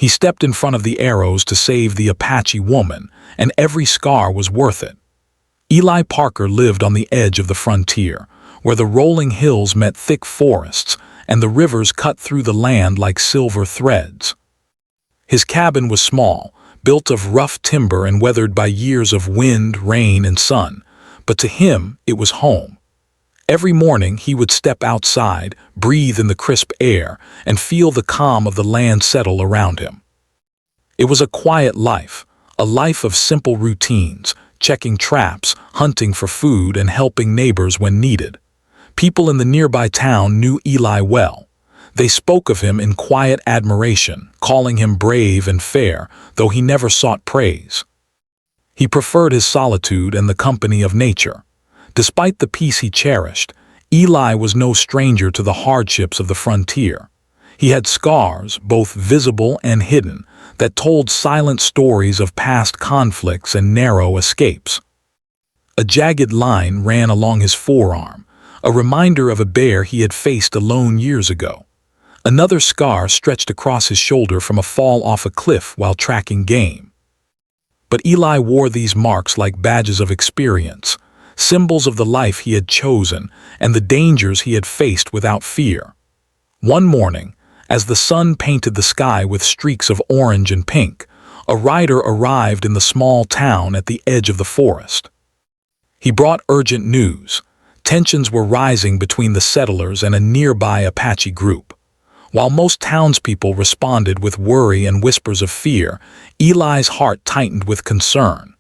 He stepped in front of the arrows to save the Apache woman, and every scar was worth it. Eli Parker lived on the edge of the frontier, where the rolling hills met thick forests and the rivers cut through the land like silver threads. His cabin was small, built of rough timber and weathered by years of wind, rain, and sun, but to him it was home. Every morning he would step outside, breathe in the crisp air, and feel the calm of the land settle around him. It was a quiet life, a life of simple routines, checking traps, hunting for food, and helping neighbors when needed. People in the nearby town knew Eli well. They spoke of him in quiet admiration, calling him brave and fair, though he never sought praise. He preferred his solitude and the company of nature. Despite the peace he cherished, Eli was no stranger to the hardships of the frontier. He had scars, both visible and hidden, that told silent stories of past conflicts and narrow escapes. A jagged line ran along his forearm, a reminder of a bear he had faced alone years ago. Another scar stretched across his shoulder from a fall off a cliff while tracking game. But Eli wore these marks like badges of experience, symbols of the life he had chosen and the dangers he had faced without fear. One morning, as the sun painted the sky with streaks of orange and pink, a rider arrived in the small town at the edge of the forest. He brought urgent news. Tensions were rising between the settlers and a nearby Apache group. While most townspeople responded with worry and whispers of fear, Eli's heart tightened with concern.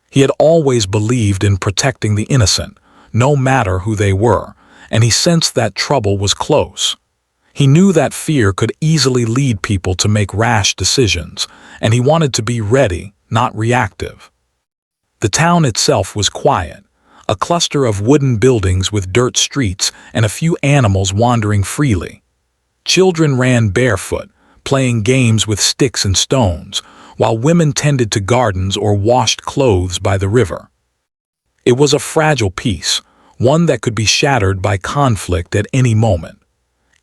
He had always believed in protecting the innocent, no matter who they were, and he sensed that trouble was close. He knew that fear could easily lead people to make rash decisions, and he wanted to be ready, not reactive. The town itself was quiet, a cluster of wooden buildings with dirt streets and a few animals wandering freely. Children ran barefoot, playing games with sticks and stones, while women tended to gardens or washed clothes by the river. It was a fragile peace, one that could be shattered by conflict at any moment.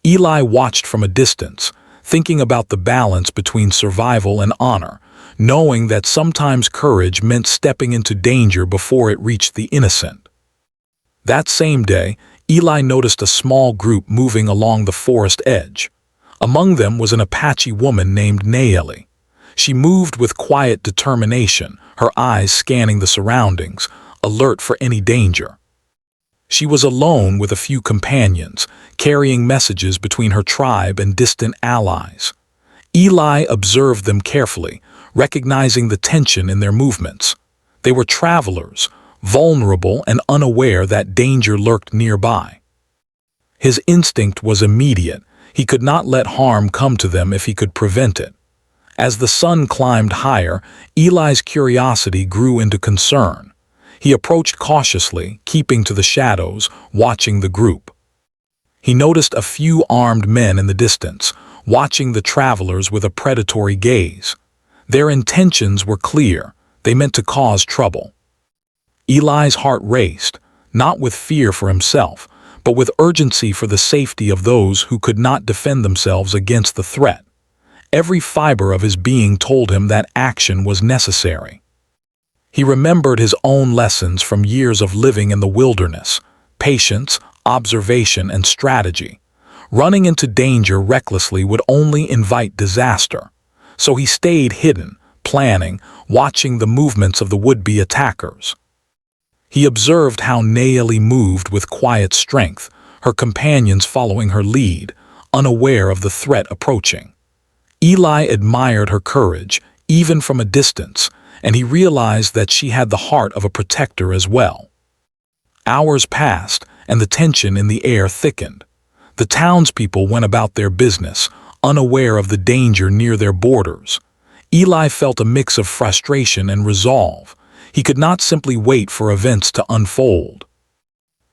Eli watched from a distance, thinking about the balance between survival and honor, knowing that sometimes courage meant stepping into danger before it reached the innocent. That same day, Eli noticed a small group moving along the forest edge. Among them was an Apache woman named Nayeli. She moved with quiet determination, her eyes scanning the surroundings, alert for any danger. She was alone with a few companions, carrying messages between her tribe and distant allies. Eli observed them carefully, recognizing the tension in their movements. They were travelers, vulnerable and unaware that danger lurked nearby. His instinct was immediate. He could not let harm come to them if he could prevent it. As the sun climbed higher, Eli's curiosity grew into concern. He approached cautiously, keeping to the shadows, watching the group. He noticed a few armed men in the distance, watching the travelers with a predatory gaze. Their intentions were clear. They meant to cause trouble. Eli's heart raced, not with fear for himself, but with urgency for the safety of those who could not defend themselves against the threat. Every fiber of his being told him that action was necessary. He remembered his own lessons from years of living in the wilderness: patience, observation, and strategy. Running into danger recklessly would only invite disaster. So he stayed hidden, planning, watching the movements of the would-be attackers. He observed how Nayeli moved with quiet strength, her companions following her lead, unaware of the threat approaching. Eli admired her courage, even from a distance, and he realized that she had the heart of a protector as well. Hours passed, and the tension in the air thickened. The townspeople went about their business, unaware of the danger near their borders. Eli felt a mix of frustration and resolve. He could not simply wait for events to unfold.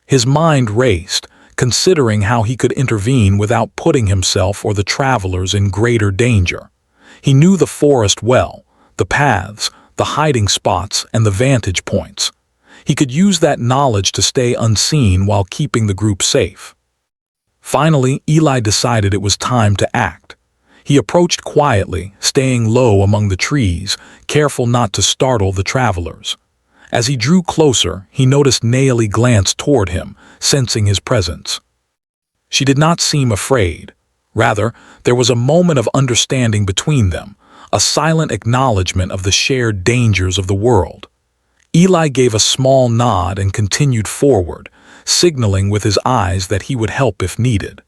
His mind raced, considering how he could intervene without putting himself or the travelers in greater danger. He knew the forest well, the paths, the hiding spots, and the vantage points. He could use that knowledge to stay unseen while keeping the group safe. Finally, Eli decided it was time to act. He approached quietly, staying low among the trees, careful not to startle the travelers. As he drew closer, he noticed Naomi glance toward him, sensing his presence. She did not seem afraid. Rather, there was a moment of understanding between them, a silent acknowledgement of the shared dangers of the world. Eli gave a small nod and continued forward, signaling with his eyes that he would help if needed.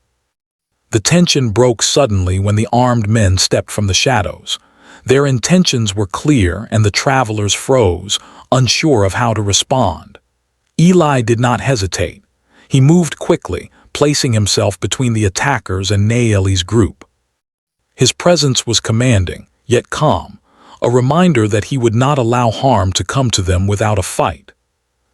The tension broke suddenly when the armed men stepped from the shadows. Their intentions were clear and the travelers froze, unsure of how to respond. Eli did not hesitate. He moved quickly, placing himself between the attackers and Naomi's group. His presence was commanding, yet calm, a reminder that he would not allow harm to come to them without a fight.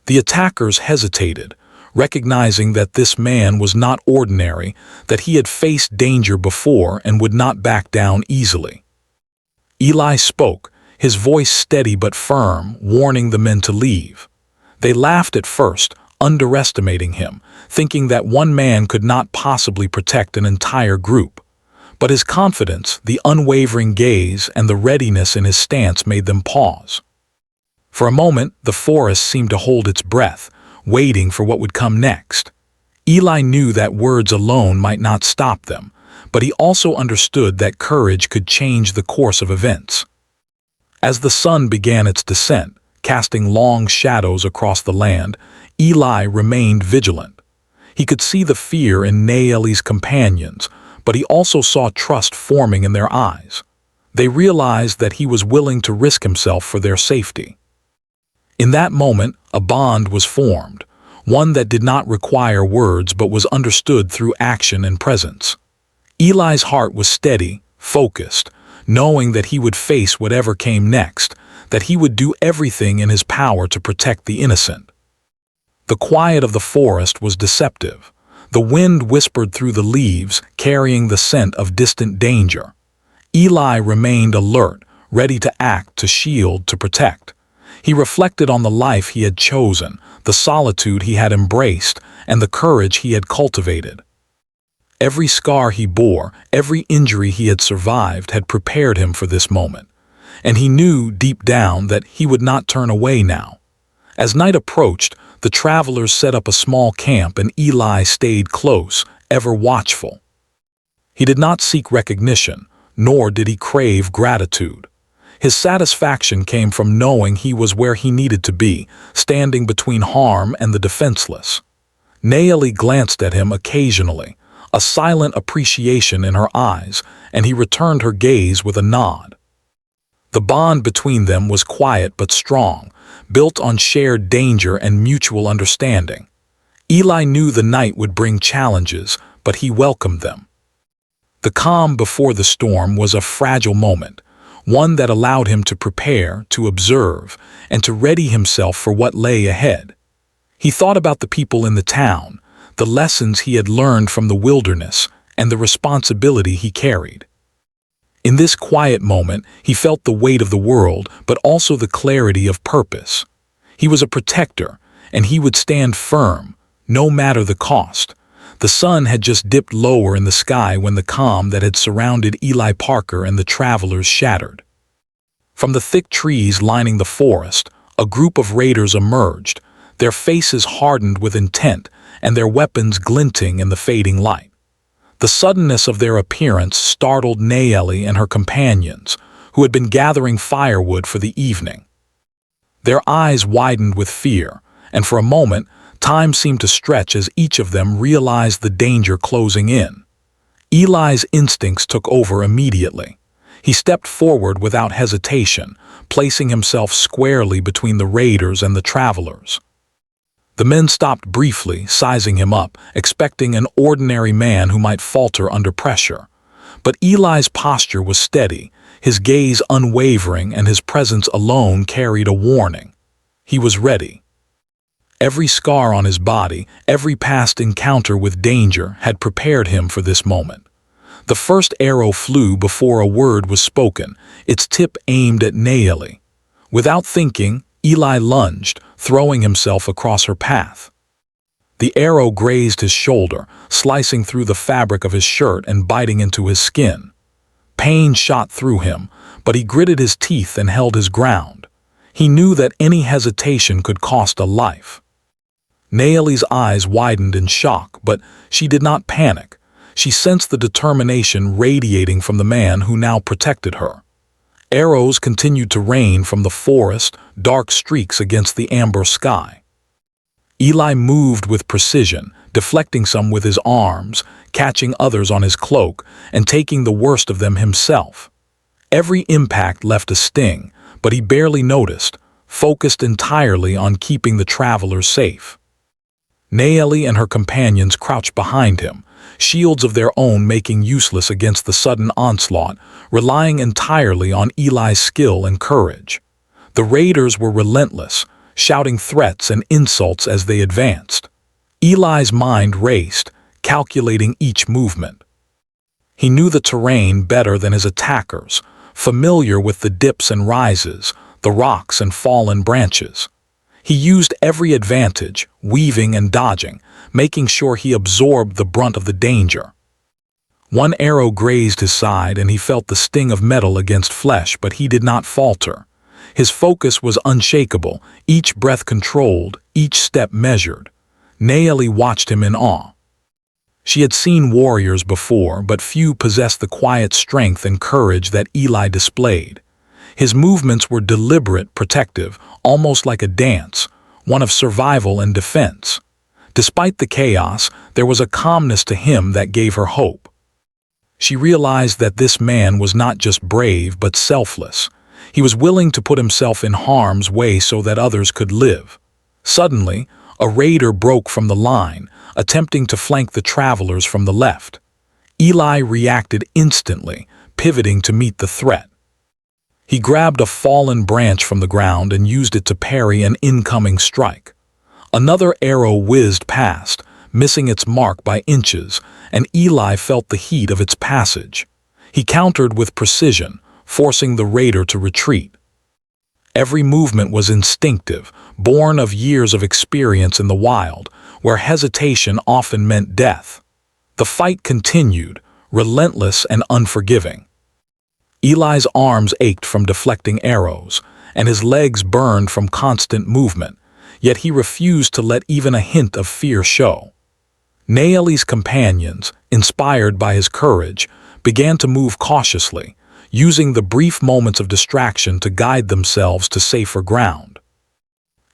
The attackers hesitated, recognizing that this man was not ordinary, that he had faced danger before and would not back down easily. Eli spoke, his voice steady but firm, warning the men to leave. They laughed at first, underestimating him, thinking that one man could not possibly protect an entire group. But his confidence, the unwavering gaze, and the readiness in his stance made them pause. For a moment, the forest seemed to hold its breath, waiting for what would come next. Eli knew that words alone might not stop them, but he also understood that courage could change the course of events. As the sun began its descent, casting long shadows across the land, Eli remained vigilant. He could see the fear in Naomi's companions, but he also saw trust forming in their eyes. They realized that he was willing to risk himself for their safety. In that moment, a bond was formed, one that did not require words but was understood through action and presence. Eli's heart was steady, focused, knowing that he would face whatever came next, that he would do everything in his power to protect the innocent. The quiet of the forest was deceptive. The wind whispered through the leaves, carrying the scent of distant danger. Eli remained alert, ready to act, to shield, to protect. He reflected on the life he had chosen, the solitude he had embraced, and the courage he had cultivated. Every scar he bore, every injury he had survived had prepared him for this moment, and he knew deep down that he would not turn away now. As night approached, the travelers set up a small camp and Eli stayed close, ever watchful. He did not seek recognition, nor did he crave gratitude. His satisfaction came from knowing he was where he needed to be, standing between harm and the defenseless. Naomi glanced at him occasionally, a silent appreciation in her eyes, and he returned her gaze with a nod. The bond between them was quiet but strong, built on shared danger and mutual understanding. Eli knew the night would bring challenges, but he welcomed them. The calm before the storm was a fragile moment, one that allowed him to prepare, to observe, and to ready himself for what lay ahead. He thought about the people in the town, the lessons he had learned from the wilderness, and the responsibility he carried. In this quiet moment, he felt the weight of the world, but also the clarity of purpose. He was a protector, and he would stand firm, no matter the cost. The sun had just dipped lower in the sky when the calm that had surrounded Eli Parker and the travelers shattered. From the thick trees lining the forest, a group of raiders emerged, their faces hardened with intent and their weapons glinting in the fading light. The suddenness of their appearance startled Naomi and her companions, who had been gathering firewood for the evening. Their eyes widened with fear, and for a moment, time seemed to stretch as each of them realized the danger closing in. Eli's instincts took over immediately. He stepped forward without hesitation, placing himself squarely between the raiders and the travelers. The men stopped briefly, sizing him up, expecting an ordinary man who might falter under pressure. But Eli's posture was steady, his gaze unwavering, and his presence alone carried a warning. He was ready. Every scar on his body, every past encounter with danger had prepared him for this moment. The first arrow flew before a word was spoken, its tip aimed at Naomi. Without thinking, Eli lunged, throwing himself across her path. The arrow grazed his shoulder, slicing through the fabric of his shirt and biting into his skin. Pain shot through him, but he gritted his teeth and held his ground. He knew that any hesitation could cost a life. Naomi's eyes widened in shock, but she did not panic. She sensed the determination radiating from the man who now protected her. Arrows continued to rain from the forest, dark streaks against the amber sky. Eli moved with precision, deflecting some with his arms, catching others on his cloak, and taking the worst of them himself. Every impact left a sting, but he barely noticed, focused entirely on keeping the travelers safe. Naomi and her companions crouched behind him, shields of their own making useless against the sudden onslaught, relying entirely on Eli's skill and courage. The raiders were relentless, shouting threats and insults as they advanced. Eli's mind raced, calculating each movement. He knew the terrain better than his attackers, familiar with the dips and rises, the rocks and fallen branches. He used every advantage, weaving and dodging, making sure he absorbed the brunt of the danger. One arrow grazed his side and he felt the sting of metal against flesh, but he did not falter. His focus was unshakable, each breath controlled, each step measured. Naomi watched him in awe. She had seen warriors before, but few possessed the quiet strength and courage that Eli displayed. His movements were deliberate, protective, almost like a dance, one of survival and defense. Despite the chaos, there was a calmness to him that gave her hope. She realized that this man was not just brave but selfless. He was willing to put himself in harm's way so that others could live. Suddenly, a raider broke from the line, attempting to flank the travelers from the left. Eli reacted instantly, pivoting to meet the threat. He grabbed a fallen branch from the ground and used it to parry an incoming strike. Another arrow whizzed past, missing its mark by inches, and Eli felt the heat of its passage. He countered with precision, forcing the raider to retreat. Every movement was instinctive, born of years of experience in the wild, where hesitation often meant death. The fight continued, relentless and unforgiving. Eli's arms ached from deflecting arrows, and his legs burned from constant movement, yet he refused to let even a hint of fear show. Naomi's companions, inspired by his courage, began to move cautiously, using the brief moments of distraction to guide themselves to safer ground.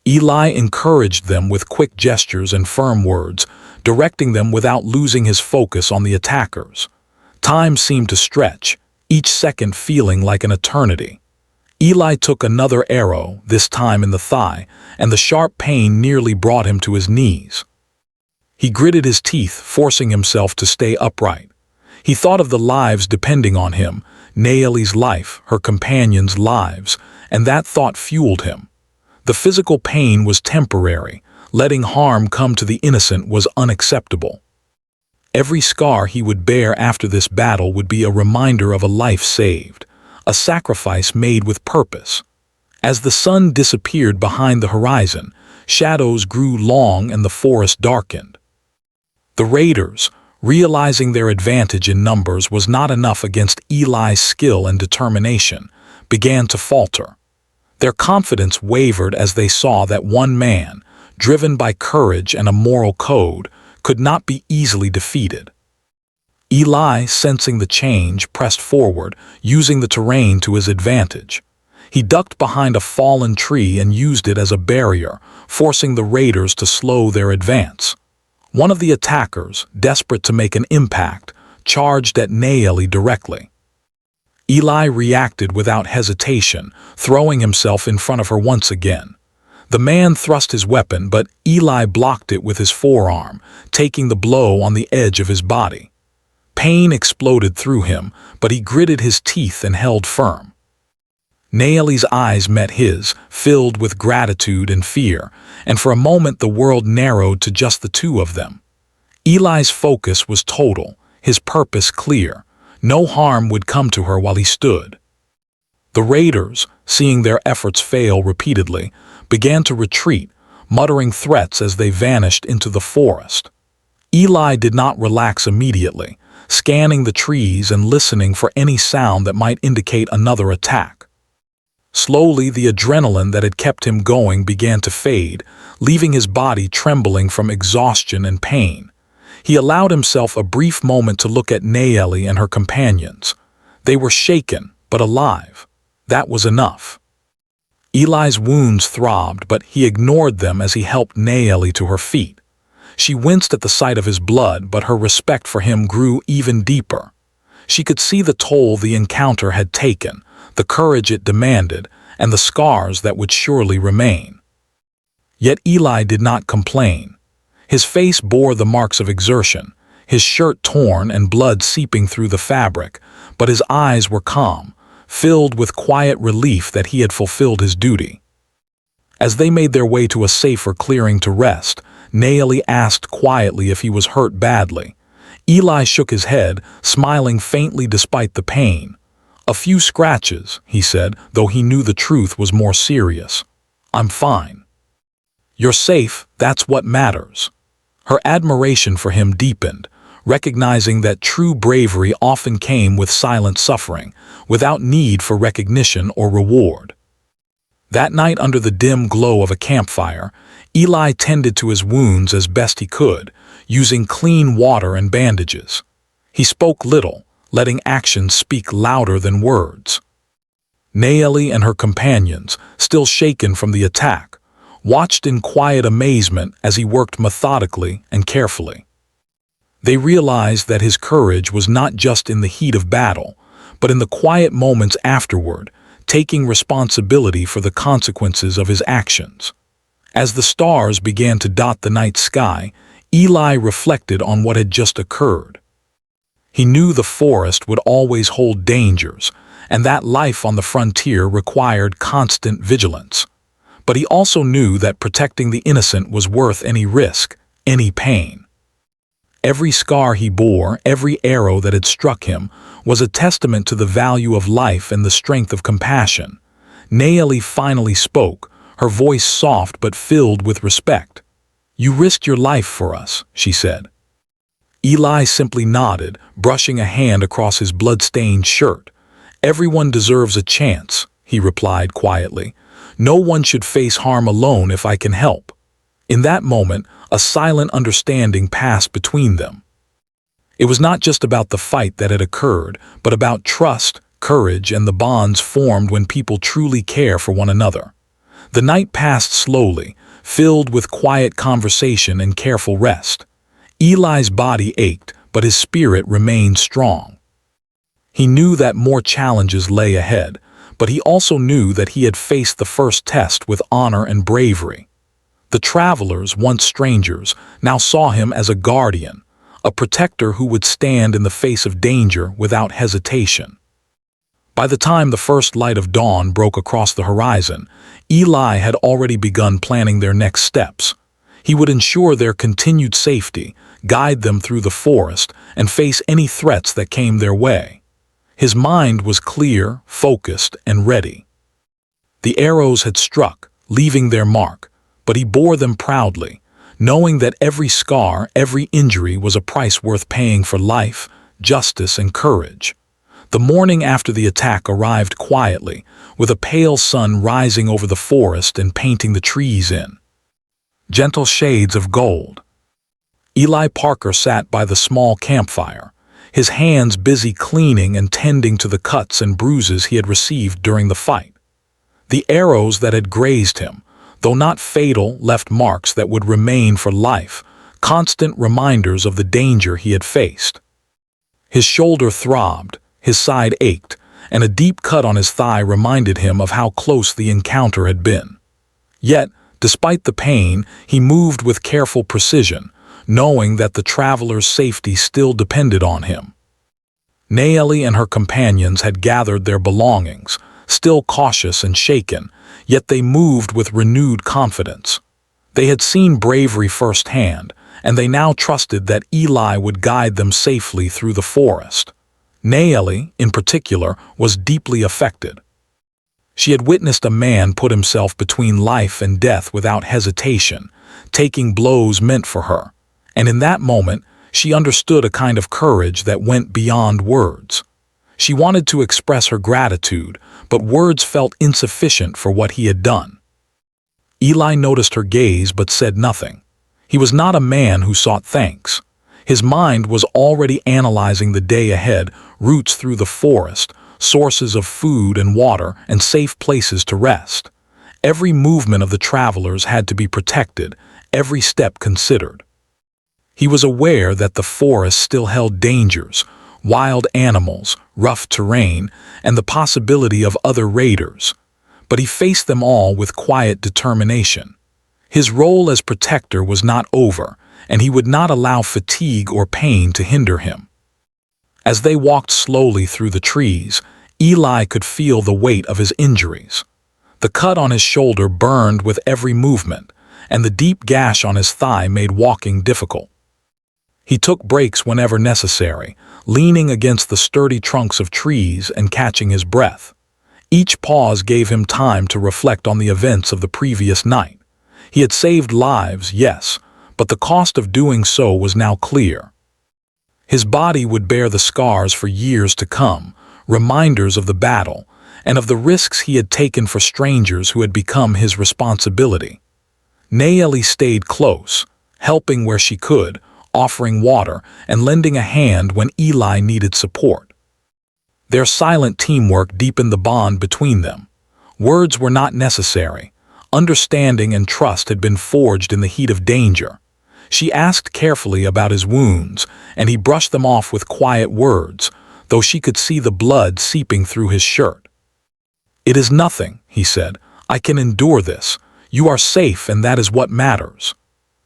Eli encouraged them with quick gestures and firm words, directing them without losing his focus on the attackers. Time seemed to stretch, each second feeling like an eternity. Eli took another arrow, this time in the thigh, and the sharp pain nearly brought him to his knees. He gritted his teeth, forcing himself to stay upright. He thought of the lives depending on him, Naomi's life, her companions' lives, and that thought fueled him. The physical pain was temporary. Letting harm come to the innocent was unacceptable. Every scar he would bear after this battle would be a reminder of a life saved, a sacrifice made with purpose. As the sun disappeared behind the horizon, shadows grew long and the forest darkened. The raiders, realizing their advantage in numbers was not enough against Eli's skill and determination, began to falter. Their confidence wavered as they saw that one man, driven by courage and a moral code, could not be easily defeated. Eli, sensing the change, pressed forward, using the terrain to his advantage. He ducked behind a fallen tree and used it as a barrier, forcing the raiders to slow their advance. One of the attackers, desperate to make an impact, charged at Naomi directly. Eli reacted without hesitation, throwing himself in front of her once again. The man thrust his weapon, but Eli blocked it with his forearm, taking the blow on the edge of his body. Pain exploded through him, but he gritted his teeth and held firm. Naomi's eyes met his, filled with gratitude and fear, and for a moment the world narrowed to just the two of them. Eli's focus was total, his purpose clear. No harm would come to her while he stood. The raiders, seeing their efforts fail repeatedly, began to retreat, muttering threats as they vanished into the forest. Eli did not relax immediately, scanning the trees and listening for any sound that might indicate another attack. Slowly, the adrenaline that had kept him going began to fade, leaving his body trembling from exhaustion and pain. He allowed himself a brief moment to look at Nayeli and her companions. They were shaken, but alive. That was enough. Eli's wounds throbbed, but he ignored them as he helped Nayeli to her feet. She winced at the sight of his blood, but her respect for him grew even deeper. She could see the toll the encounter had taken, the courage it demanded, and the scars that would surely remain. Yet Eli did not complain. His face bore the marks of exertion, his shirt torn and blood seeping through the fabric, but his eyes were calm, filled with quiet relief that he had fulfilled his duty. As they made their way to a safer clearing to rest, Nayeli asked quietly if he was hurt badly. Eli shook his head, smiling faintly despite the pain. "A few scratches," he said, though he knew the truth was more serious. "I'm fine." "You're safe, that's what matters." Her admiration for him deepened, recognizing that true bravery often came with silent suffering, without need for recognition or reward. That night, under the dim glow of a campfire, Eli tended to his wounds as best he could, using clean water and bandages. He spoke little, letting actions speak louder than words. Nayeli and her companions, still shaken from the attack, watched in quiet amazement as he worked methodically and carefully. They realized that his courage was not just in the heat of battle, but in the quiet moments afterward, taking responsibility for the consequences of his actions. As the stars began to dot the night sky, Eli reflected on what had just occurred. He knew the forest would always hold dangers, and that life on the frontier required constant vigilance. But he also knew that protecting the innocent was worth any risk, any pain. Every scar he bore, every arrow that had struck him, was a testament to the value of life and the strength of compassion. Nayeli finally spoke, her voice soft but filled with respect. "You risked your life for us," she said. Eli simply nodded, brushing a hand across his blood-stained shirt. "Everyone deserves a chance," he replied quietly. "No one should face harm alone if I can help." In that moment, a silent understanding passed between them. It was not just about the fight that had occurred, but about trust, courage, and the bonds formed when people truly care for one another. The night passed slowly, filled with quiet conversation and careful rest. Eli's body ached, but his spirit remained strong. He knew that more challenges lay ahead, but he also knew that he had faced the first test with honor and bravery. The travelers, once strangers, now saw him as a guardian, a protector who would stand in the face of danger without hesitation. By the time the first light of dawn broke across the horizon, Eli had already begun planning their next steps. He would ensure their continued safety, guide them through the forest, and face any threats that came their way. His mind was clear, focused, and ready. The arrows had struck, leaving their mark, but he bore them proudly, knowing that every scar, every injury was a price worth paying for life, justice, and courage. The morning after the attack arrived quietly, with a pale sun rising over the forest and painting the trees in gentle shades of gold. Eli Parker sat by the small campfire, his hands busy cleaning and tending to the cuts and bruises he had received during the fight. The arrows that had grazed him, though not fatal, left marks that would remain for life, constant reminders of the danger he had faced. His shoulder throbbed, his side ached, and a deep cut on his thigh reminded him of how close the encounter had been. Yet, despite the pain, he moved with careful precision, knowing that the traveler's safety still depended on him. Nayeli and her companions had gathered their belongings, still cautious and shaken, yet they moved with renewed confidence. They had seen bravery firsthand, and they now trusted that Eli would guide them safely through the forest. Nayeli, in particular, was deeply affected. She had witnessed a man put himself between life and death without hesitation, taking blows meant for her, and in that moment, She understood a kind of courage that went beyond words. She wanted to express her gratitude, but words felt insufficient for what he had done. Eli noticed her gaze but said nothing. He was not a man who sought thanks. His mind was already analyzing the day ahead, routes through the forest, sources of food and water, and safe places to rest. Every movement of the travelers had to be protected, every step considered. He was aware that the forest still held dangers, wild animals, rough terrain, and the possibility of other raiders. But he faced them all with quiet determination. His role as protector was not over, and he would not allow fatigue or pain to hinder him. As they walked slowly through the trees, Eli could feel the weight of his injuries. The cut on his shoulder burned with every movement, and the deep gash on his thigh made walking difficult. He took breaks whenever necessary, leaning against the sturdy trunks of trees and catching his breath. Each pause gave him time to reflect on the events of the previous night. He had saved lives, yes, but the cost of doing so was now clear. His body would bear the scars for years to come, reminders of the battle, and of the risks he had taken for strangers who had become his responsibility. Nayeli stayed close, helping where she could, offering water and lending a hand when Eli needed support. Their silent teamwork deepened the bond between them. Words were not necessary. Understanding and trust had been forged in the heat of danger. She asked carefully about his wounds, and he brushed them off with quiet words, though she could see the blood seeping through his shirt. "It is nothing," he said. "I can endure this. You are safe, and that is what matters."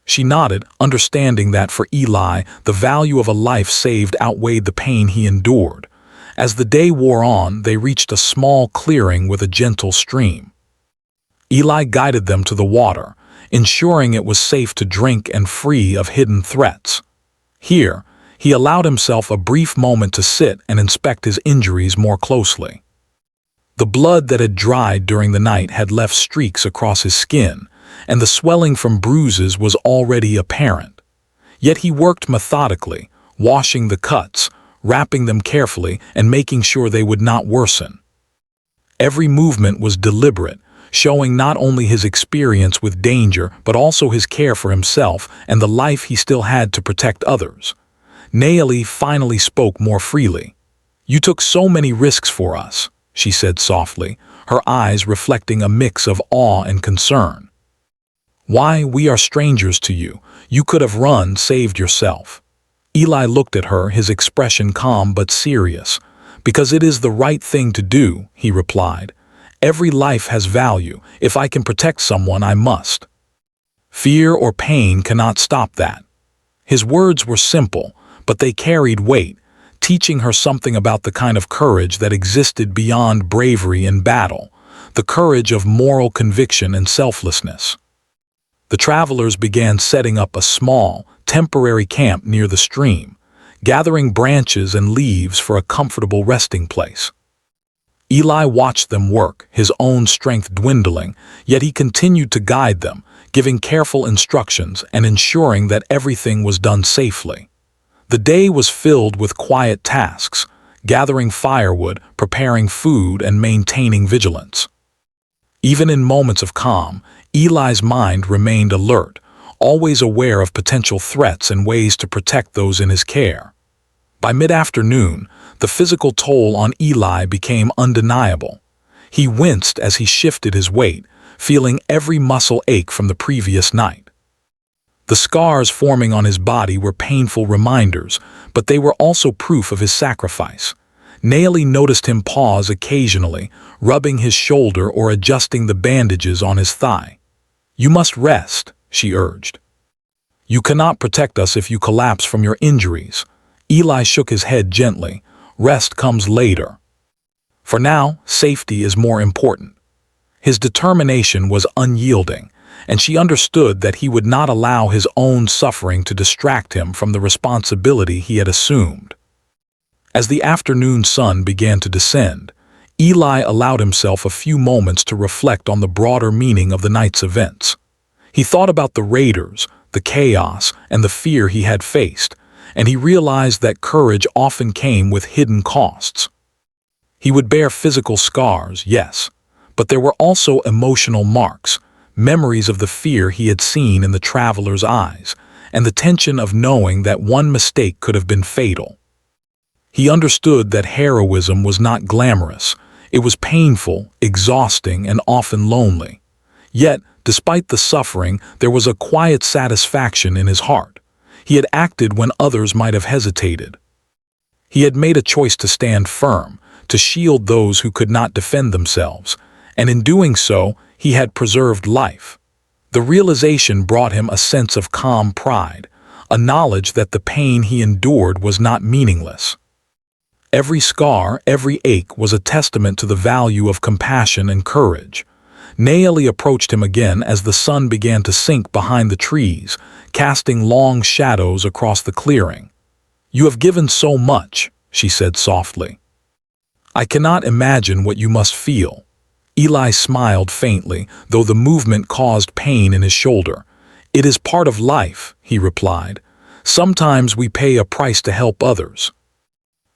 She nodded, understanding that for Eli, the value of a life saved outweighed the pain he endured. As the day wore on, they reached a small clearing with a gentle stream. Eli guided them to the water, ensuring it was safe to drink and free of hidden threats. Here, he allowed himself a brief moment to sit and inspect his injuries more closely. The blood that had dried during the night had left streaks across his skin, and the swelling from bruises was already apparent. Yet he worked methodically, washing the cuts, wrapping them carefully, and making sure they would not worsen. Every movement was deliberate, showing not only his experience with danger but also his care for himself and the life he still had to protect others. Nayeli finally spoke more freely. "You took so many risks for us," she said softly, her eyes reflecting a mix of awe and concern. "Why, we are strangers to you. You could have run, saved yourself." Eli looked at her, his expression calm but serious. "Because it is the right thing to do," he replied. "Every life has value. If I can protect someone, I must. Fear or pain cannot stop that." His words were simple, but they carried weight, teaching her something about the kind of courage that existed beyond bravery in battle, the courage of moral conviction and selflessness. The travelers began setting up a small, temporary camp near the stream, gathering branches and leaves for a comfortable resting place. Eli watched them work, his own strength dwindling, yet he continued to guide them, giving careful instructions and ensuring that everything was done safely. The day was filled with quiet tasks, gathering firewood, preparing food, and maintaining vigilance. Even in moments of calm, Eli's mind remained alert, always aware of potential threats and ways to protect those in his care. By mid-afternoon, the physical toll on Eli became undeniable. He winced as he shifted his weight, feeling every muscle ache from the previous night. The scars forming on his body were painful reminders, but they were also proof of his sacrifice. Nayeli noticed him pause occasionally, rubbing his shoulder or adjusting the bandages on his thigh. "You must rest," she urged. "You cannot protect us if you collapse from your injuries." Eli shook his head gently. "Rest comes later. For now, safety is more important." His determination was unyielding, and she understood that he would not allow his own suffering to distract him from the responsibility he had assumed. As the afternoon sun began to descend, Eli allowed himself a few moments to reflect on the broader meaning of the night's events. He thought about the raiders, the chaos, and the fear he had faced, and he realized that courage often came with hidden costs. He would bear physical scars, yes, but there were also emotional marks, memories of the fear he had seen in the traveler's eyes, and the tension of knowing that one mistake could have been fatal. He understood that heroism was not glamorous. It was painful, exhausting, and often lonely. Yet, despite the suffering, there was a quiet satisfaction in his heart. He had acted when others might have hesitated. He had made a choice to stand firm, to shield those who could not defend themselves, and in doing so, he had preserved life. The realization brought him a sense of calm pride, a knowledge that the pain he endured was not meaningless. Every scar, every ache was a testament to the value of compassion and courage. Naeli approached him again as the sun began to sink behind the trees, casting long shadows across the clearing. "You have given so much," she said softly. "I cannot imagine what you must feel." Eli smiled faintly, though the movement caused pain in his shoulder. "It is part of life," he replied. "Sometimes we pay a price to help others."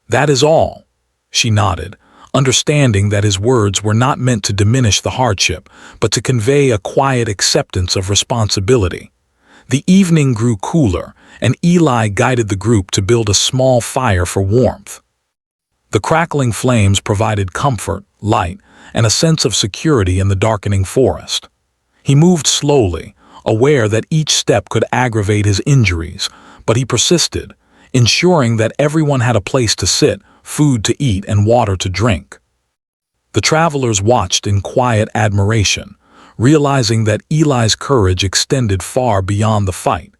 "That is all," she nodded, understanding that his words were not meant to diminish the hardship, but to convey a quiet acceptance of responsibility. The evening grew cooler, and Eli guided the group to build a small fire for warmth. The crackling flames provided comfort, light, and a sense of security in the darkening forest. He moved slowly, aware that each step could aggravate his injuries, but he persisted, ensuring that everyone had a place to sit, food to eat, and water to drink. The travelers watched in quiet admiration, realizing that Eli's courage extended far beyond the fight.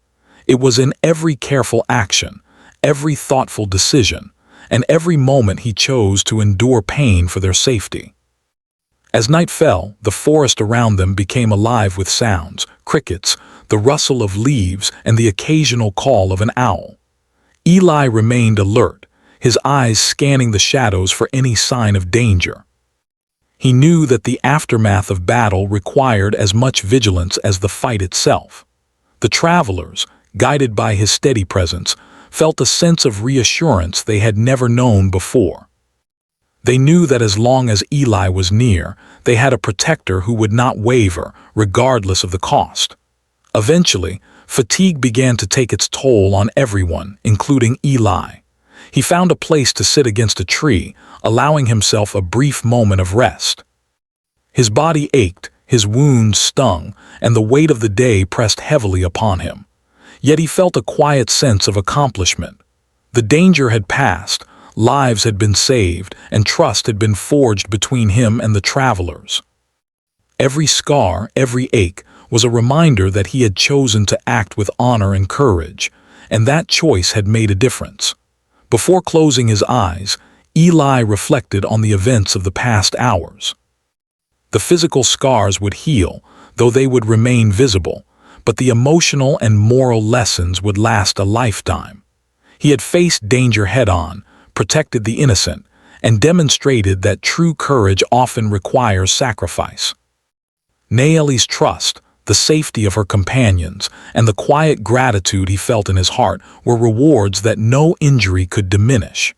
It was in every careful action, every thoughtful decision, and every moment he chose to endure pain for their safety. As night fell, the forest around them became alive with sounds, crickets, the rustle of leaves, and the occasional call of an owl. Eli remained alert, his eyes scanning the shadows for any sign of danger. He knew that the aftermath of battle required as much vigilance as the fight itself. The travelers, guided by his steady presence, felt a sense of reassurance they had never known before. They knew that as long as Eli was near, they had a protector who would not waver, regardless of the cost. Eventually, fatigue began to take its toll on everyone, including Eli. He found a place to sit against a tree, allowing himself a brief moment of rest. His body ached, his wounds stung, and the weight of the day pressed heavily upon him. Yet he felt a quiet sense of accomplishment. The danger had passed, lives had been saved, and trust had been forged between him and the travelers. Every scar, every ache, was a reminder that he had chosen to act with honor and courage, and that choice had made a difference. Before closing his eyes, Eli reflected on the events of the past hours. The physical scars would heal, though they would remain visible, but the emotional and moral lessons would last a lifetime. He had faced danger head-on, protected the innocent, and demonstrated that true courage often requires sacrifice. Naeli's trust, the safety of her companions, and the quiet gratitude he felt in his heart were rewards that no injury could diminish.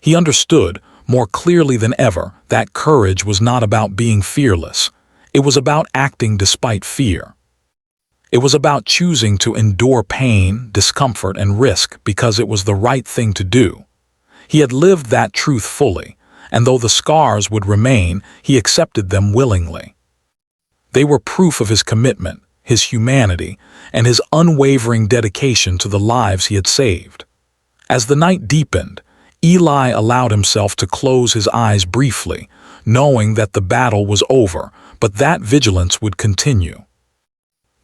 He understood, more clearly than ever, that courage was not about being fearless. It was about acting despite fear. It was about choosing to endure pain, discomfort, and risk because it was the right thing to do. He had lived that truth fully, and though the scars would remain, he accepted them willingly. They were proof of his commitment, his humanity, and his unwavering dedication to the lives he had saved. As the night deepened, Eli allowed himself to close his eyes briefly, knowing that the battle was over, but that vigilance would continue.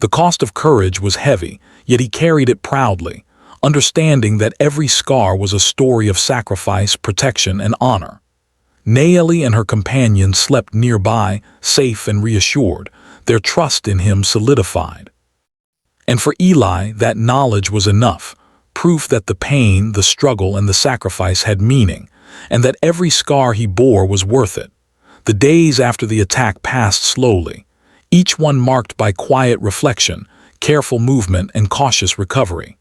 The cost of courage was heavy, yet he carried it proudly, understanding that every scar was a story of sacrifice, protection, and honor. Naeli and her companions slept nearby, safe and reassured, their trust in him solidified. And for Eli, that knowledge was enough, proof that the pain, the struggle, and the sacrifice had meaning, and that every scar he bore was worth it. The days after the attack passed slowly, each one marked by quiet reflection, careful movement, and cautious recovery.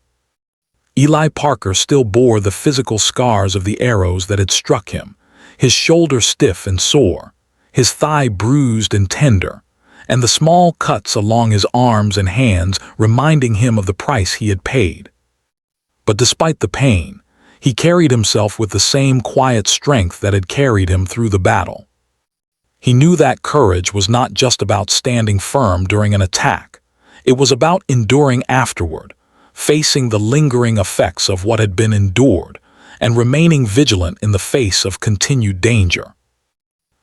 Eli Parker still bore the physical scars of the arrows that had struck him, his shoulder stiff and sore, his thigh bruised and tender, and the small cuts along his arms and hands reminding him of the price he had paid. But despite the pain, he carried himself with the same quiet strength that had carried him through the battle. He knew that courage was not just about standing firm during an attack. It was about enduring afterward, facing the lingering effects of what had been endured, and remaining vigilant in the face of continued danger.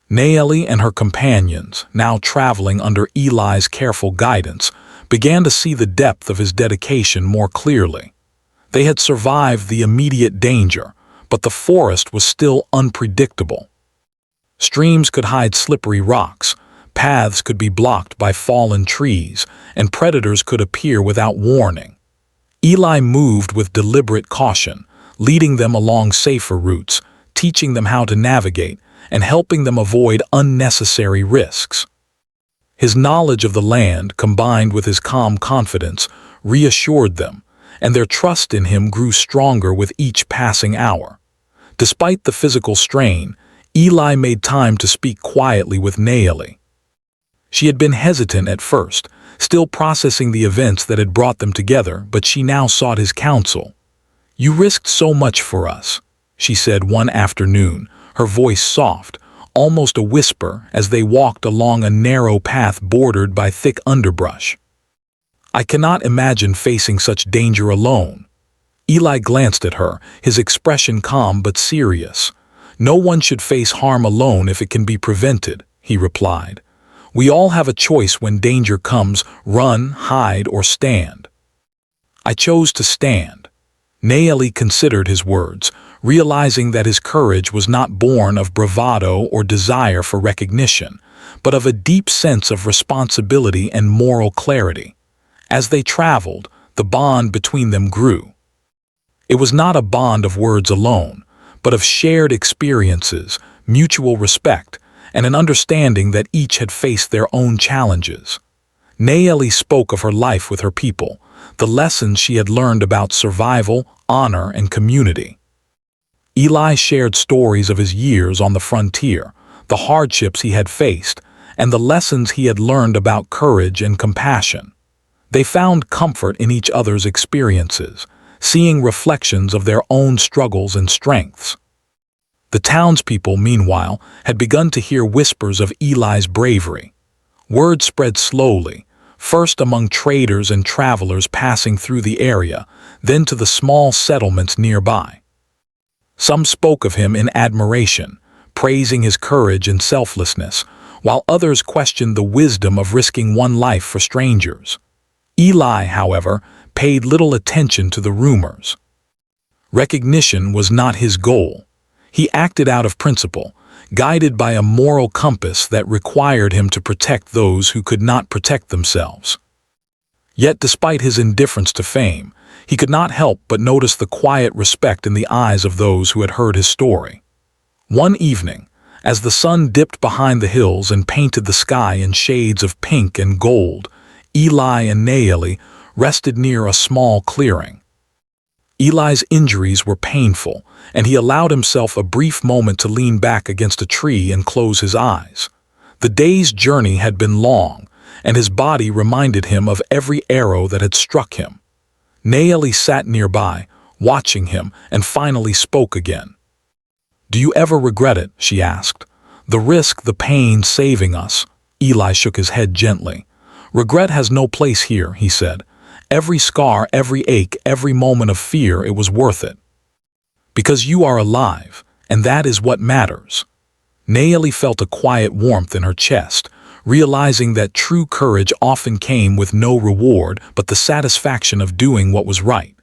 Nayeli and her companions, now traveling under Eli's careful guidance, began to see the depth of his dedication more clearly. They had survived the immediate danger, but the forest was still unpredictable. Streams could hide slippery rocks, paths could be blocked by fallen trees, and predators could appear without warning. Eli moved with deliberate caution, leading them along safer routes, teaching them how to navigate, and helping them avoid unnecessary risks. His knowledge of the land, combined with his calm confidence, reassured them, and their trust in him grew stronger with each passing hour. Despite the physical strain, Eli made time to speak quietly with Nayeli. She had been hesitant at first, still processing the events that had brought them together, but she now sought his counsel. "You risked so much for us," she said one afternoon, her voice soft, almost a whisper, as they walked along a narrow path bordered by thick underbrush. "I cannot imagine facing such danger alone." Eli glanced at her, his expression calm but serious. "No one should face harm alone if it can be prevented," he replied. "We all have a choice when danger comes: run, hide, or stand." "I chose to stand." Nayeli considered his words, realizing that his courage was not born of bravado or desire for recognition, but of a deep sense of responsibility and moral clarity. As they traveled, the bond between them grew. It was not a bond of words alone, but of shared experiences, mutual respect, and an understanding that each had faced their own challenges. Nayeli spoke of her life with her people, the lessons she had learned about survival, honor, and community. Eli shared stories of his years on the frontier, the hardships he had faced, and the lessons he had learned about courage and compassion. They found comfort in each other's experiences, seeing reflections of their own struggles and strengths. The townspeople, meanwhile, had begun to hear whispers of Eli's bravery. Word spread slowly, first among traders and travelers passing through the area, then to the small settlements nearby. Some spoke of him in admiration, praising his courage and selflessness, while others questioned the wisdom of risking one life for strangers. Eli, however, paid little attention to the rumors. Recognition was not his goal. He acted out of principle, guided by a moral compass that required him to protect those who could not protect themselves. Yet despite his indifference to fame, he could not help but notice the quiet respect in the eyes of those who had heard his story. One evening, as the sun dipped behind the hills and painted the sky in shades of pink and gold, Eli and Nayeli rested near a small clearing. Eli's injuries were painful, and he allowed himself a brief moment to lean back against a tree and close his eyes. The day's journey had been long, and his body reminded him of every arrow that had struck him. Nayeli sat nearby, watching him, and finally spoke again. "Do you ever regret it?" she asked. "The risk, the pain saving us." Eli shook his head gently. "Regret has no place here," he said. "Every scar, every ache, every moment of fear, it was worth it. Because you are alive, and that is what matters." Nayeli felt a quiet warmth in her chest, realizing that true courage often came with no reward but the satisfaction of doing what was right.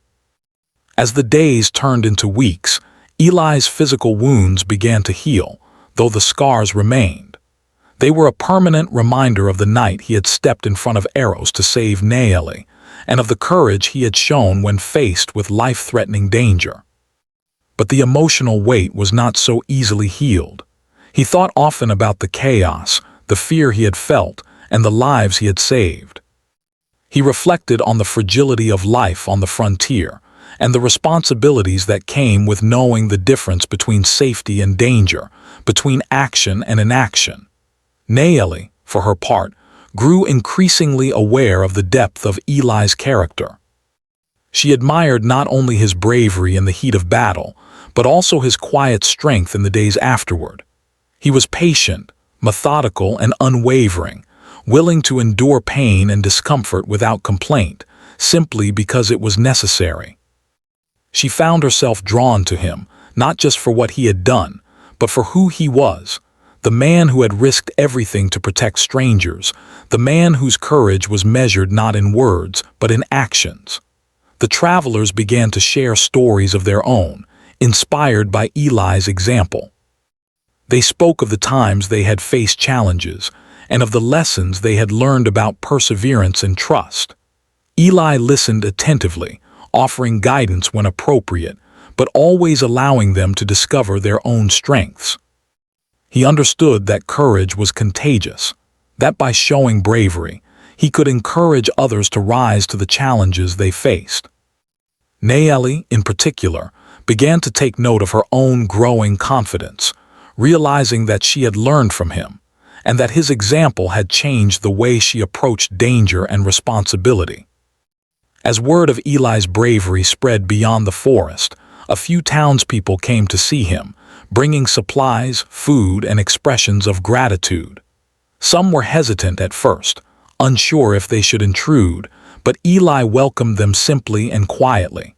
As the days turned into weeks, Eli's physical wounds began to heal, though the scars remained. They were a permanent reminder of the night he had stepped in front of arrows to save Nayeli, and of the courage he had shown when faced with life-threatening danger. But the emotional weight was not so easily healed. He thought often about the chaos, the fear he had felt, and the lives he had saved. He reflected on the fragility of life on the frontier, and the responsibilities that came with knowing the difference between safety and danger, between action and inaction. Nayeli, for her part, grew increasingly aware of the depth of Eli's character. She admired not only his bravery in the heat of battle, but also his quiet strength in the days afterward. He was patient, methodical, and unwavering, willing to endure pain and discomfort without complaint, simply because it was necessary. She found herself drawn to him, not just for what he had done, but for who he was, the man who had risked everything to protect strangers, the man whose courage was measured not in words, but in actions. The travelers began to share stories of their own, inspired by Eli's example. They spoke of the times they had faced challenges, and of the lessons they had learned about perseverance and trust. Eli listened attentively, offering guidance when appropriate, but always allowing them to discover their own strengths. He understood that courage was contagious, that by showing bravery, he could encourage others to rise to the challenges they faced. Nayeli, in particular, began to take note of her own growing confidence, realizing that she had learned from him, and that his example had changed the way she approached danger and responsibility. As word of Eli's bravery spread beyond the forest, a few townspeople came to see him, bringing supplies, food, and expressions of gratitude. Some were hesitant at first, unsure if they should intrude, but Eli welcomed them simply and quietly.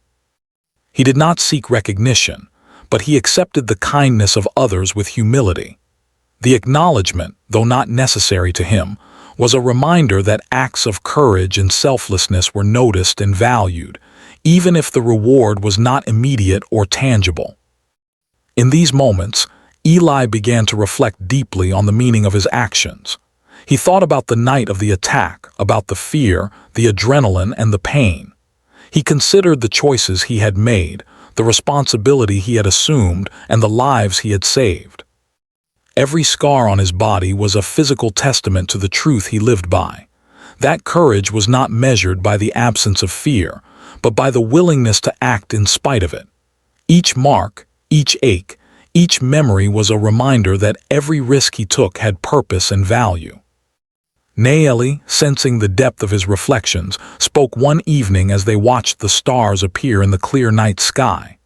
He did not seek recognition, but he accepted the kindness of others with humility. The acknowledgement, though not necessary to him, was a reminder that acts of courage and selflessness were noticed and valued, even if the reward was not immediate or tangible. In these moments, Eli began to reflect deeply on the meaning of his actions. He thought about the night of the attack, about the fear, the adrenaline, and the pain. He considered the choices he had made, the responsibility he had assumed, and the lives he had saved. Every scar on his body was a physical testament to the truth he lived by. That courage was not measured by the absence of fear, but by the willingness to act in spite of it. Each mark, each ache, each memory was a reminder that every risk he took had purpose and value. Nayeli, sensing the depth of his reflections, spoke one evening as they watched the stars appear in the clear night sky.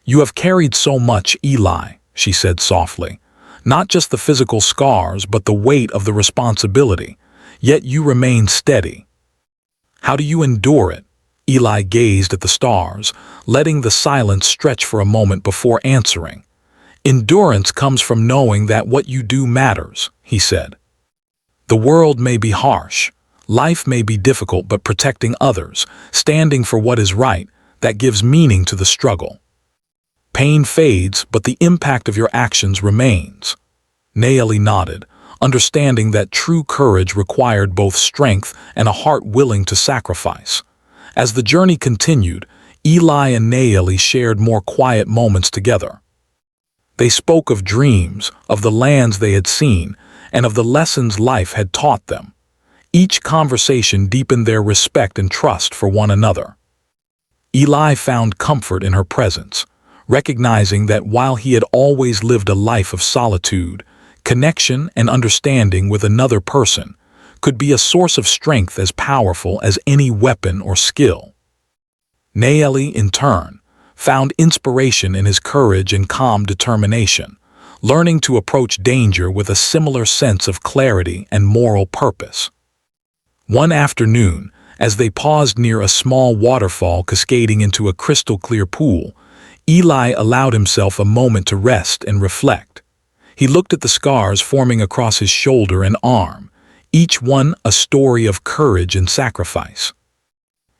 "You have carried so much, Eli," she said softly. "Not just the physical scars, but the weight of the responsibility. Yet you remain steady. How do you endure it?" Eli gazed at the stars, letting the silence stretch for a moment before answering. "Endurance comes from knowing that what you do matters," he said. "The world may be harsh, life may be difficult, but protecting others, standing for what is right, that gives meaning to the struggle. Pain fades, but the impact of your actions remains." Nayeli nodded, understanding that true courage required both strength and a heart willing to sacrifice. As the journey continued, Eli and Nayeli shared more quiet moments together. They spoke of dreams, of the lands they had seen, and of the lessons life had taught them. Each conversation deepened their respect and trust for one another. Eli found comfort in her presence, recognizing that while he had always lived a life of solitude, connection and understanding with another person could be a source of strength as powerful as any weapon or skill. Nayeli, in turn, found inspiration in his courage and calm determination, learning to approach danger with a similar sense of clarity and moral purpose. One afternoon, as they paused near a small waterfall cascading into a crystal-clear pool, Eli allowed himself a moment to rest and reflect. He looked at the scars forming across his shoulder and arm, each one a story of courage and sacrifice.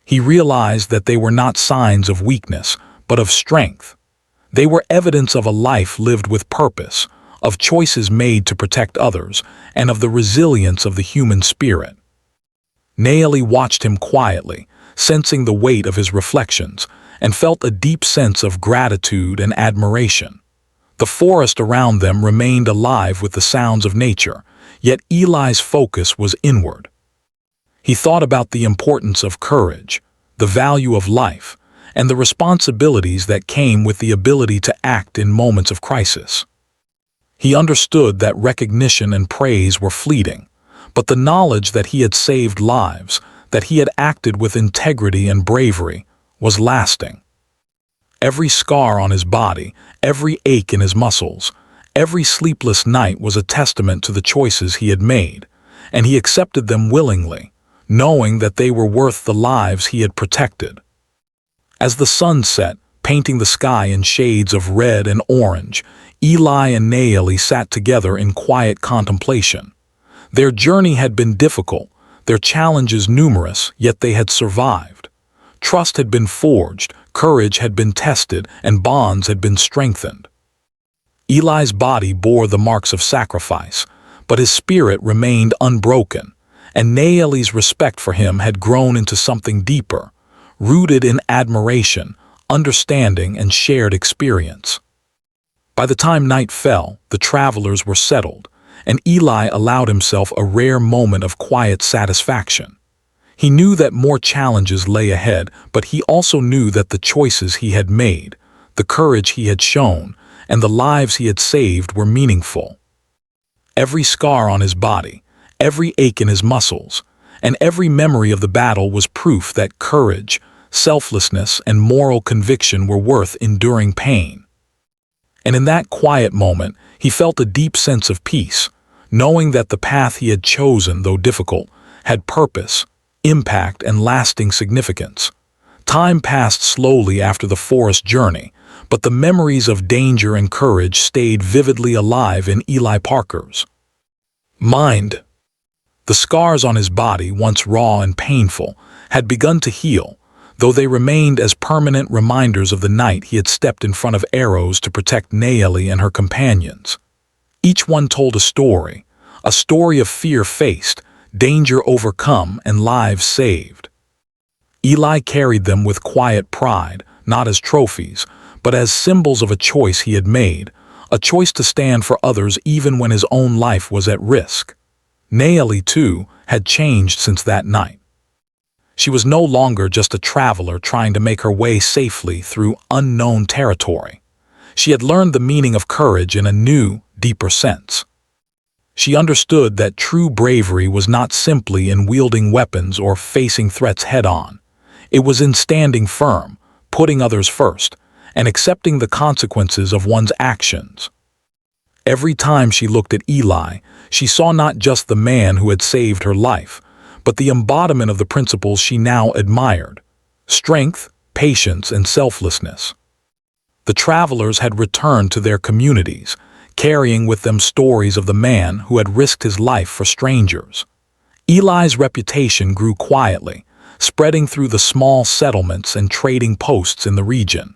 He realized that they were not signs of weakness, but of strength. They were evidence of a life lived with purpose, of choices made to protect others, and of the resilience of the human spirit. Nayeli watched him quietly, sensing the weight of his reflections, and felt a deep sense of gratitude and admiration. The forest around them remained alive with the sounds of nature, yet Eli's focus was inward. He thought about the importance of courage, the value of life, and the responsibilities that came with the ability to act in moments of crisis. He understood that recognition and praise were fleeting, but the knowledge that he had saved lives, that he had acted with integrity and bravery, was lasting. Every scar on his body, every ache in his muscles, every sleepless night was a testament to the choices he had made, and he accepted them willingly, knowing that they were worth the lives he had protected. As the sun set, painting the sky in shades of red and orange, Eli and Naeli sat together in quiet contemplation. Their journey had been difficult, their challenges numerous, yet they had survived. Trust had been forged, courage had been tested, and bonds had been strengthened. Eli's body bore the marks of sacrifice, but his spirit remained unbroken, and Naeli's respect for him had grown into something deeper, rooted in admiration, understanding, and shared experience. By the time night fell, the travelers were settled, and Eli allowed himself a rare moment of quiet satisfaction. He knew that more challenges lay ahead, but he also knew that the choices he had made, the courage he had shown, and the lives he had saved were meaningful. Every scar on his body, every ache in his muscles, and every memory of the battle was proof that courage, selflessness, and moral conviction were worth enduring pain. And in that quiet moment, he felt a deep sense of peace, knowing that the path he had chosen, though difficult, had purpose, impact, and lasting significance. Time passed slowly after the forest journey, but the memories of danger and courage stayed vividly alive in Eli Parker's mind. The scars on his body, once raw and painful, had begun to heal, though they remained as permanent reminders of the night he had stepped in front of arrows to protect Naeli and her companions. Each one told a story of fear faced, danger overcome, and lives saved. Eli carried them with quiet pride, not as trophies, but as symbols of a choice he had made, a choice to stand for others even when his own life was at risk. Naeli, too, had changed since that night. She was no longer just a traveler trying to make her way safely through unknown territory. She had learned the meaning of courage in a new, deeper sense. She understood that true bravery was not simply in wielding weapons or facing threats head-on. It was in standing firm, putting others first, and accepting the consequences of one's actions. Every time she looked at Eli, she saw not just the man who had saved her life, but the embodiment of the principles she now admired: strength, patience, and selflessness. The travelers had returned to their communities, carrying with them stories of the man who had risked his life for strangers. Eli's reputation grew quietly, spreading through the small settlements and trading posts in the region.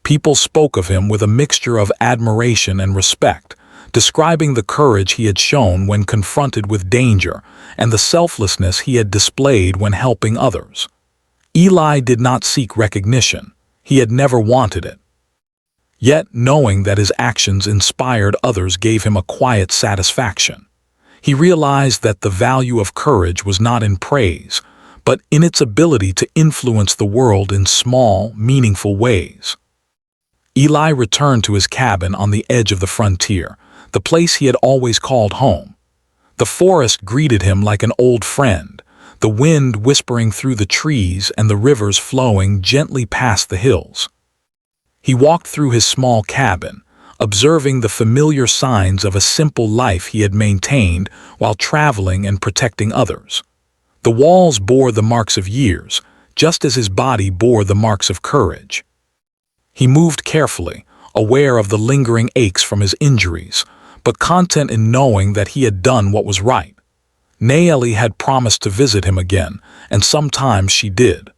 People spoke of him with a mixture of admiration and respect, describing the courage he had shown when confronted with danger and the selflessness he had displayed when helping others. Eli did not seek recognition. He had never wanted it. Yet, knowing that his actions inspired others gave him a quiet satisfaction. He realized that the value of courage was not in praise, but in its ability to influence the world in small, meaningful ways. Eli returned to his cabin on the edge of the frontier, the place he had always called home. The forest greeted him like an old friend, the wind whispering through the trees and the rivers flowing gently past the hills. He walked through his small cabin, observing the familiar signs of a simple life he had maintained while traveling and protecting others. The walls bore the marks of years, just as his body bore the marks of courage. He moved carefully, aware of the lingering aches from his injuries, but content in knowing that he had done what was right. Naeli had promised to visit him again, and sometimes she did.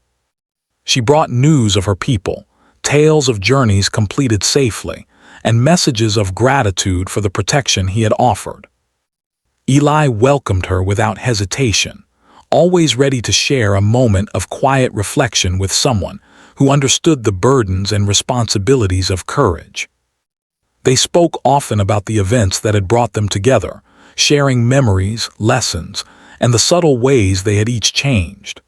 She brought news of her people, tales of journeys completed safely, and messages of gratitude for the protection he had offered. Eli welcomed her without hesitation, always ready to share a moment of quiet reflection with someone who understood the burdens and responsibilities of courage. They spoke often about the events that had brought them together, sharing memories, lessons, and the subtle ways they had each changed.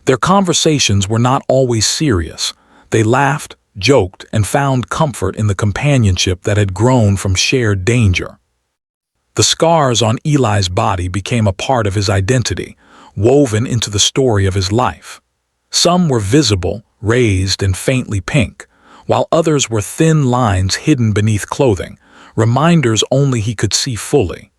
Their conversations were not always serious. They laughed, joked, and found comfort in the companionship that had grown from shared danger. The scars on Eli's body became a part of his identity, woven into the story of his life. Some were visible, raised and faintly pink, while others were thin lines hidden beneath clothing, reminders only he could see fully.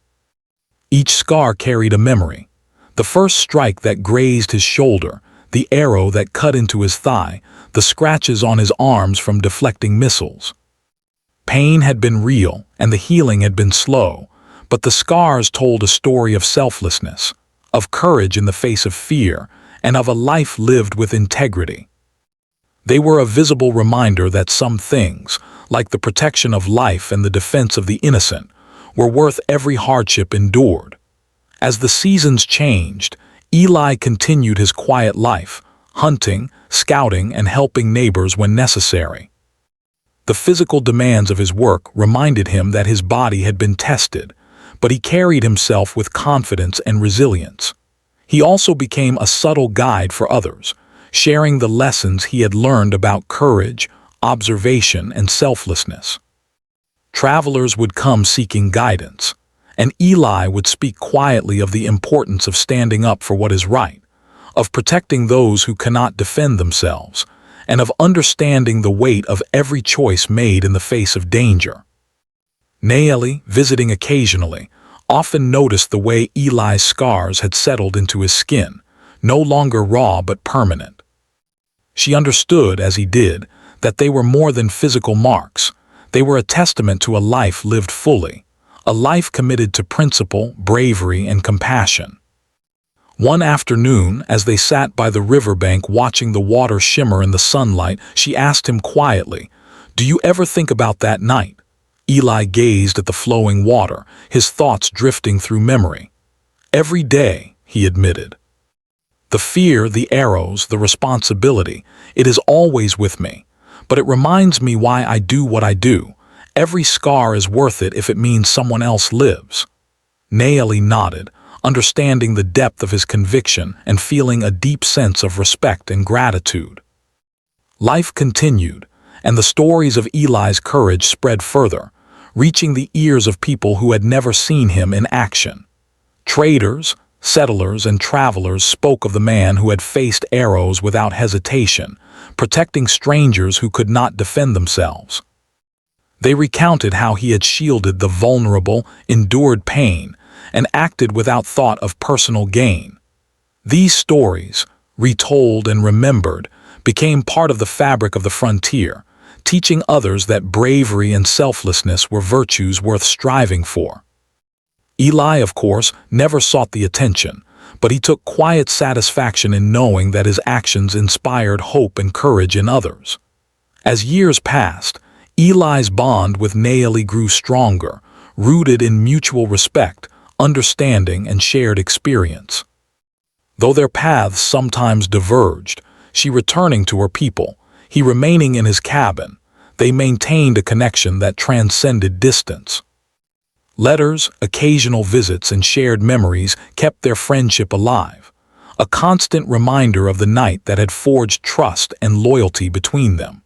Each scar carried a memory. The first strike that grazed his shoulder, the arrow that cut into his thigh, the scratches on his arms from deflecting missiles. Pain had been real, and the healing had been slow, but the scars told a story of selflessness, of courage in the face of fear, and of a life lived with integrity. They were a visible reminder that some things, like the protection of life and the defense of the innocent, were worth every hardship endured. As the seasons changed, Eli continued his quiet life, hunting, scouting, and helping neighbors when necessary. The physical demands of his work reminded him that his body had been tested, but he carried himself with confidence and resilience. He also became a subtle guide for others, sharing the lessons he had learned about courage, observation, and selflessness. Travelers would come seeking guidance, and Eli would speak quietly of the importance of standing up for what is right, of protecting those who cannot defend themselves, and of understanding the weight of every choice made in the face of danger. Nayeli, visiting occasionally, often noticed the way Eli's scars had settled into his skin, no longer raw but permanent. She understood, as he did, that they were more than physical marks. They were a testament to a life lived fully, a life committed to principle, bravery, and compassion. One afternoon, as they sat by the riverbank watching the water shimmer in the sunlight, she asked him quietly, "Do you ever think about that night?" Eli gazed at the flowing water, his thoughts drifting through memory. "Every day," he admitted. "The fear, the arrows, the responsibility, it is always with me. But it reminds me why I do what I do. Every scar is worth it if it means someone else lives." Nayeli nodded, understanding the depth of his conviction and feeling a deep sense of respect and gratitude. Life continued, and the stories of Eli's courage spread further, reaching the ears of people who had never seen him in action. Traders, settlers, and travelers spoke of the man who had faced arrows without hesitation, protecting strangers who could not defend themselves. They recounted how he had shielded the vulnerable, endured pain, and acted without thought of personal gain. These stories, retold and remembered, became part of the fabric of the frontier, teaching others that bravery and selflessness were virtues worth striving for. Eli, of course, never sought the attention, but he took quiet satisfaction in knowing that his actions inspired hope and courage in others. As years passed, Eli's bond with Nayeli grew stronger, rooted in mutual respect, understanding, and shared experience. Though their paths sometimes diverged, she returning to her people, he remaining in his cabin, they maintained a connection that transcended distance. Letters, occasional visits, and shared memories kept their friendship alive, a constant reminder of the night that had forged trust and loyalty between them.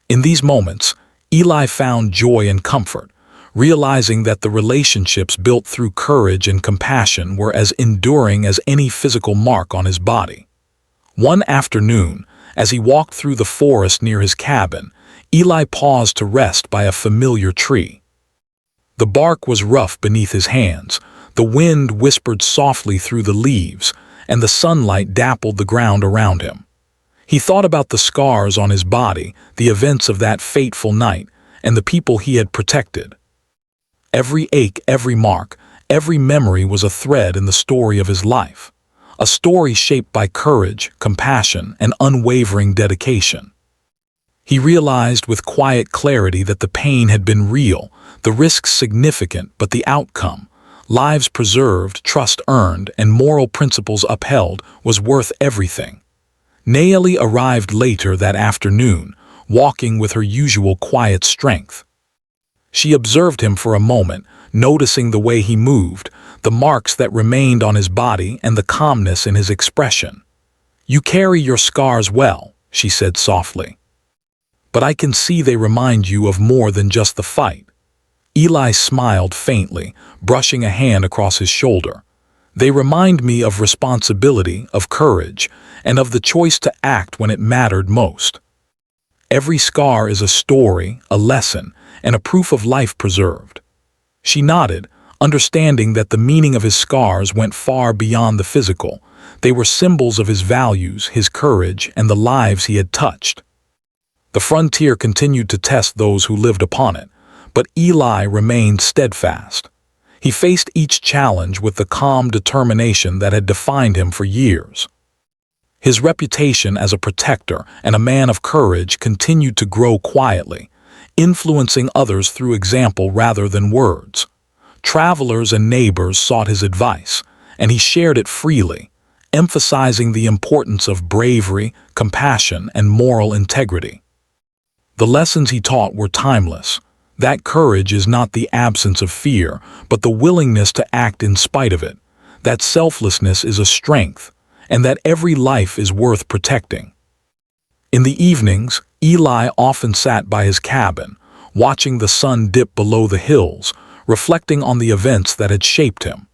In these moments, Eli found joy and comfort, realizing that the relationships built through courage and compassion were as enduring as any physical mark on his body. One afternoon, as he walked through the forest near his cabin, Eli paused to rest by a familiar tree. The bark was rough beneath his hands, the wind whispered softly through the leaves, and the sunlight dappled the ground around him. He thought about the scars on his body, the events of that fateful night, and the people he had protected. Every ache, every mark, every memory was a thread in the story of his life, a story shaped by courage, compassion, and unwavering dedication. He realized with quiet clarity that the pain had been real, the risks significant, but the outcome, lives preserved, trust earned, and moral principles upheld, was worth everything. Nayeli arrived later that afternoon, walking with her usual quiet strength. She observed him for a moment, noticing the way he moved, the marks that remained on his body, and the calmness in his expression. "You carry your scars well," she said softly. but I can see they remind you of more than just the fight." Eli smiled faintly, brushing a hand across his shoulder. "They remind me of responsibility, of courage, and of the choice to act when it mattered most. Every scar is a story, a lesson, and a proof of life preserved." She nodded, understanding that the meaning of his scars went far beyond the physical. They were symbols of his values, his courage, and the lives he had touched. The frontier continued to test those who lived upon it, but Eli remained steadfast. He faced each challenge with the calm determination that had defined him for years. His reputation as a protector and a man of courage continued to grow quietly, influencing others through example rather than words. Travelers and neighbors sought his advice, and he shared it freely, emphasizing the importance of bravery, compassion, and moral integrity. The lessons he taught were timeless. That courage is not the absence of fear, but the willingness to act in spite of it. That selflessness is a strength, and that every life is worth protecting. In the evenings, Eli often sat by his cabin, watching the sun dip below the hills, reflecting on the events that had shaped him.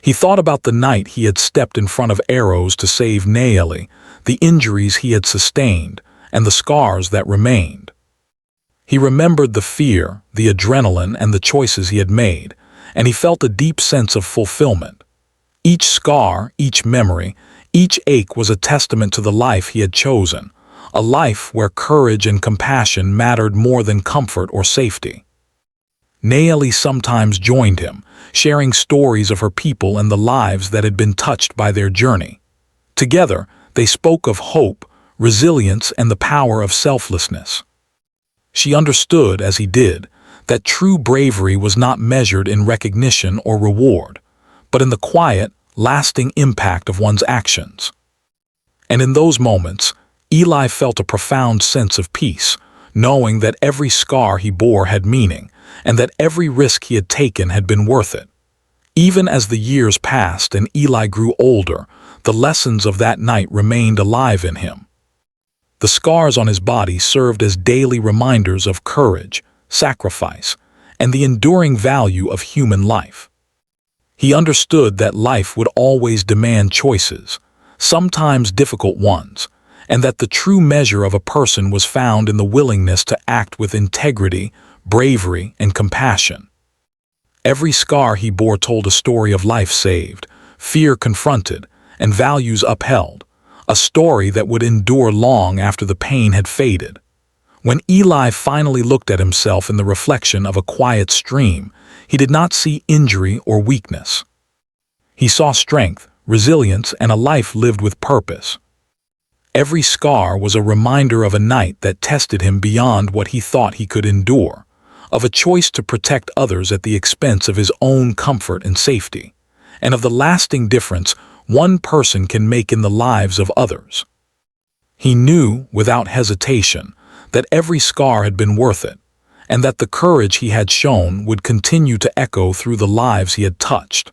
He thought about the night he had stepped in front of arrows to save Naeli, the injuries he had sustained, and the scars that remained. He remembered the fear, the adrenaline, and the choices he had made, and he felt a deep sense of fulfillment. Each scar, each memory, each ache was a testament to the life he had chosen, a life where courage and compassion mattered more than comfort or safety. Naeli sometimes joined him, sharing stories of her people and the lives that had been touched by their journey. Together, they spoke of hope, resilience, and the power of selflessness. She understood, as he did, that true bravery was not measured in recognition or reward, but in the quiet, lasting impact of one's actions. And in those moments, Eli felt a profound sense of peace, knowing that every scar he bore had meaning, and that every risk he had taken had been worth it. Even as the years passed and Eli grew older, the lessons of that night remained alive in him. The scars on his body served as daily reminders of courage, sacrifice, and the enduring value of human life. He understood that life would always demand choices, sometimes difficult ones, and that the true measure of a person was found in the willingness to act with integrity, bravery, and compassion. Every scar he bore told a story of life saved, fear confronted, and values upheld, a story that would endure long after the pain had faded. When Eli finally looked at himself in the reflection of a quiet stream, he did not see injury or weakness. He saw strength, resilience, and a life lived with purpose. Every scar was a reminder of a night that tested him beyond what he thought he could endure, of a choice to protect others at the expense of his own comfort and safety, and of the lasting difference one person can make in the lives of others. He knew, without hesitation, that every scar had been worth it, and that the courage he had shown would continue to echo through the lives he had touched.